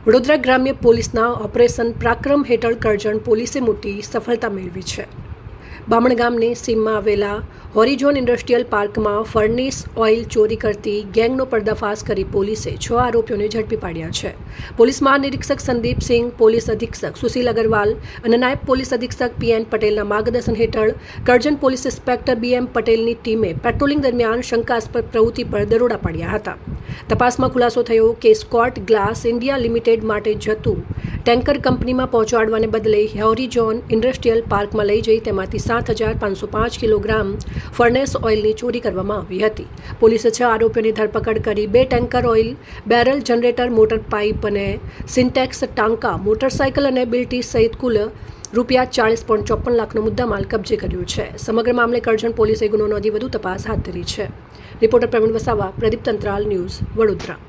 વડોદરા ગ્રામ્ય પોલીસના ઓપરેશન પરાક્રમ હેઠળ કરજણ પોલીસે મોટી સફળતા મેળવી છે. બામણ ગામની સીમમાં આવેલા હોરિઝોન ઇન્ડસ્ટ્રીયલ પાર્કમાં ફર્નેસ ઓઇલ ચોરી કરતી ગેંગનો પર્દાફાશ કરી પોલીસે 6 આરોપીઓને ઝડપી પાડ્યા છે. પોલીસ મહાનિરીક્ષક સંદીપસિંહ, પોલીસ અધિક્ષક સુશીલ અગ્રવાલ અને નાયબ પોલીસ અધિક્ષક પીએન પટેલના માર્ગદર્શન હેઠળ કરજણ પોલીસ ઇન્સ્પેક્ટર બીએમ પટેલની ટીમે પેટ્રોલિંગ દરમિયાન શંકાસ્પદ પ્રવૃત્તિ પર દરોડા પાડ્યા હતા. તપાસમાં ખુલાસો થયો કે સ્કોટ ગ્લાસ ઇન્ડિયા લિમિટેડ માટે જતું ટેન્કર કંપનીમાં પહોંચાડવાને બદલે હોરિઝોન ઇન્ડસ્ટ્રીયલ પાર્કમાં લઈ જઈ તેમાંથી 7,505 કિલોગ્રામ ફર્નેસ ઓઇલની ચોરી કરવામાં આવી હતી. પોલીસે 6 આરોપીઓની ધરપકડ કરી 2 tanker oil, barrel generator, motor pipe અને સિન્ટેક્સ ટાંકા, મોટરસાઇકલ અને બિલ્ટી સહિત કુલ ₹40.54 લાખનો મુદ્દામાલ કબજે કર્યો છે. સમગ્ર મામલે કરજણ પોલીસે ગુનો નોંધી વધુ તપાસ હાથ ધરી છે. Reporter Praveen Vasava, Pradeep Tantral, news, Vadodara.